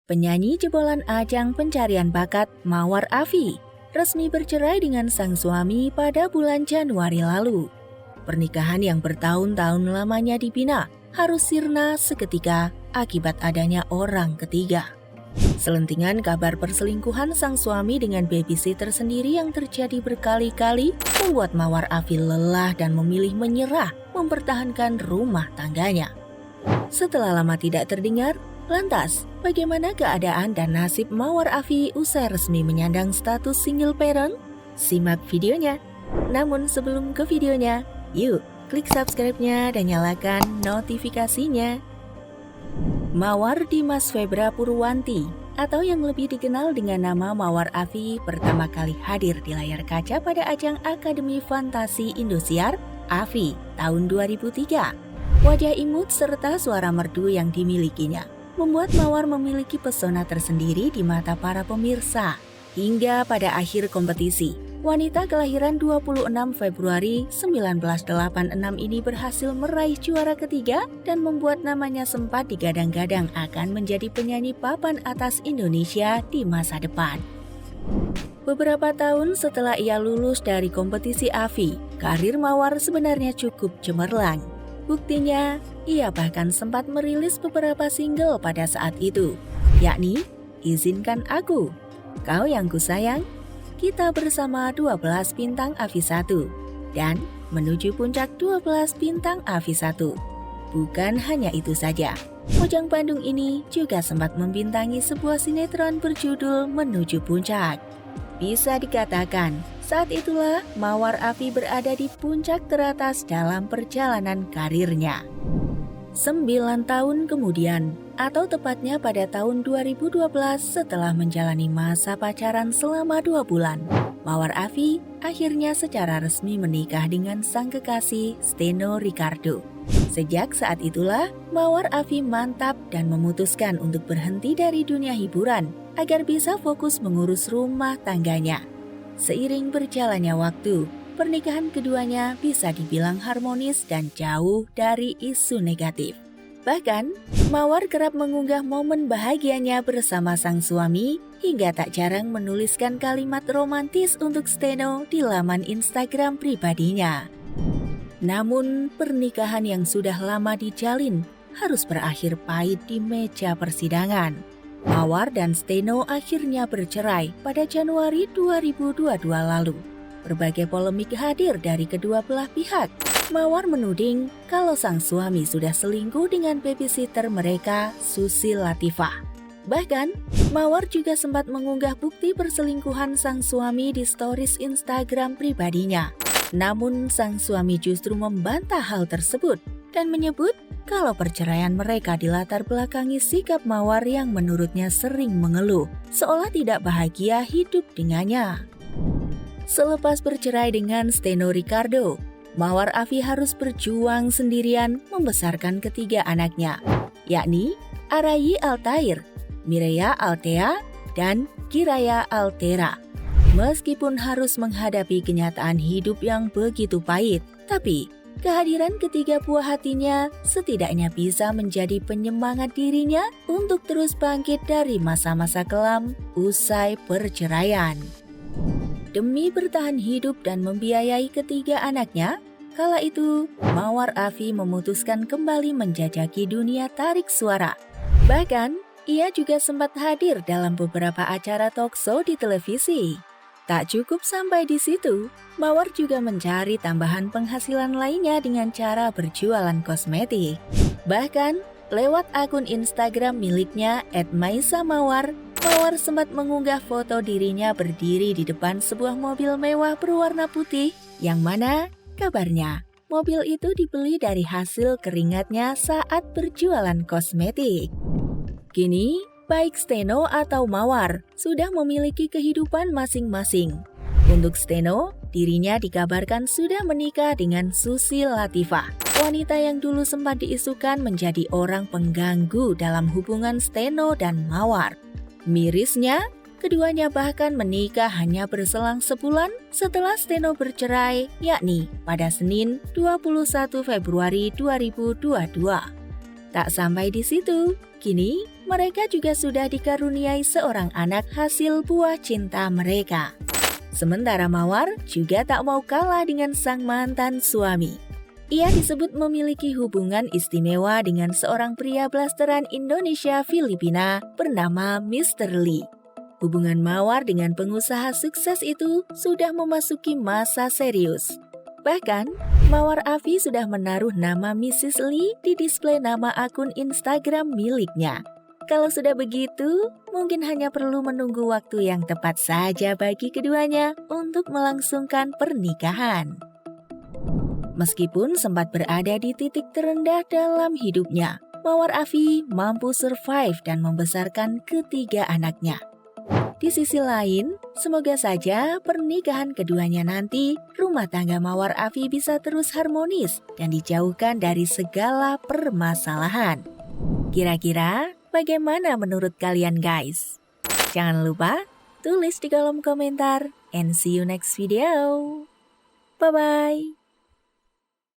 Penyanyi jebolan ajang pencarian bakat Mawar Afi resmi bercerai dengan sang suami pada bulan Januari lalu. Pernikahan yang bertahun-tahun lamanya dibina harus sirna seketika akibat adanya orang ketiga. Selentingan kabar perselingkuhan sang suami dengan babysitter sendiri yang terjadi berkali-kali membuat Mawar Afi lelah dan memilih menyerah mempertahankan rumah tangganya. Setelah lama tidak terdengar, lantas bagaimana keadaan dan nasib Mawar Afi usai resmi menyandang status single parent? Simak videonya. Namun sebelum ke videonya, yuk klik subscribe-nya dan nyalakan notifikasinya. Mawar Dimas Febra Purwanti atau yang lebih dikenal dengan nama Mawar Afi pertama kali hadir di layar kaca pada ajang Akademi Fantasi Indosiar Afi tahun 2003. Wajah imut serta suara merdu yang dimilikinya membuat Mawar memiliki pesona tersendiri di mata para pemirsa. Hingga pada akhir kompetisi, wanita kelahiran 26 Februari 1986 ini berhasil meraih juara ketiga dan membuat namanya sempat digadang-gadang akan menjadi penyanyi papan atas Indonesia di masa depan. Beberapa tahun setelah ia lulus dari kompetisi Afi, karir Mawar sebenarnya cukup cemerlang. Buktinya, ia bahkan sempat merilis beberapa single pada saat itu, yakni Izinkan Aku, Kau Yang Kusayang, Kita Bersama 12 Bintang Afi 1, dan Menuju Puncak 12 Bintang Afi 1. Bukan hanya itu saja, Mojang Bandung ini juga sempat membintangi sebuah sinetron berjudul Menuju Puncak. Bisa dikatakan, saat itulah Mawar Afi berada di puncak teratas dalam perjalanan karirnya. 9 tahun kemudian, atau tepatnya pada tahun 2012 setelah menjalani masa pacaran selama 2 bulan, Mawar Afi akhirnya secara resmi menikah dengan sang kekasih Steno Ricardo. Sejak saat itulah, Mawar Afi mantap dan memutuskan untuk berhenti dari dunia hiburan agar bisa fokus mengurus rumah tangganya. Seiring berjalannya waktu, pernikahan keduanya bisa dibilang harmonis dan jauh dari isu negatif. Bahkan, Mawar kerap mengunggah momen bahagianya bersama sang suami hingga tak jarang menuliskan kalimat romantis untuk Steno di laman Instagram pribadinya. Namun, pernikahan yang sudah lama dijalin harus berakhir pahit di meja persidangan. Mawar dan Steno akhirnya bercerai pada Januari 2022 lalu. Berbagai polemik hadir dari kedua belah pihak. Mawar menuding kalau sang suami sudah selingkuh dengan babysitter mereka, Susi Latifah. Bahkan, Mawar juga sempat mengunggah bukti perselingkuhan sang suami di stories Instagram pribadinya. Namun, sang suami justru membantah hal tersebut dan menyebut kalau perceraian mereka dilatar belakangi sikap Mawar yang menurutnya sering mengeluh, seolah tidak bahagia hidup dengannya. Selepas bercerai dengan Steno Ricardo, Mawar Afi harus berjuang sendirian membesarkan ketiga anaknya, yakni Arayi Altair, Mireya Altea, dan Kiraya Altera. Meskipun harus menghadapi kenyataan hidup yang begitu pahit, tapi kehadiran ketiga buah hatinya setidaknya bisa menjadi penyemangat dirinya untuk terus bangkit dari masa-masa kelam usai perceraian. Demi bertahan hidup dan membiayai ketiga anaknya, kala itu Mawar Afi memutuskan kembali menjajaki dunia tarik suara. Bahkan, ia juga sempat hadir dalam beberapa acara talkshow di televisi. Tak cukup sampai di situ, Mawar juga mencari tambahan penghasilan lainnya dengan cara berjualan kosmetik. Bahkan, lewat akun Instagram miliknya @maisamawar, Mawar sempat mengunggah foto dirinya berdiri di depan sebuah mobil mewah berwarna putih, yang mana kabarnya mobil itu dibeli dari hasil keringatnya saat berjualan kosmetik. Kini, baik Steno atau Mawar sudah memiliki kehidupan masing-masing. Untuk Steno, dirinya dikabarkan sudah menikah dengan Susi Latifah, wanita yang dulu sempat diisukan menjadi orang pengganggu dalam hubungan Steno dan Mawar. Mirisnya, keduanya bahkan menikah hanya berselang sebulan setelah Steno bercerai, yakni pada Senin 21 Februari 2022. Tak sampai di situ, kini mereka juga sudah dikaruniai seorang anak hasil buah cinta mereka. Sementara Mawar juga tak mau kalah dengan sang mantan suami. Ia disebut memiliki hubungan istimewa dengan seorang pria blasteran Indonesia Filipina bernama Mr. Lee. Hubungan Mawar dengan pengusaha sukses itu sudah memasuki masa serius. Bahkan, Mawar Afi sudah menaruh nama Mrs. Lee di display nama akun Instagram miliknya. Kalau sudah begitu, mungkin hanya perlu menunggu waktu yang tepat saja bagi keduanya untuk melangsungkan pernikahan. Meskipun sempat berada di titik terendah dalam hidupnya, Mawar Afi mampu survive dan membesarkan ketiga anaknya. Di sisi lain, semoga saja pernikahan keduanya nanti, rumah tangga Mawar Afi bisa terus harmonis dan dijauhkan dari segala permasalahan. Kira-kira bagaimana menurut kalian guys? Jangan lupa tulis di kolom komentar and see you next video. Bye-bye.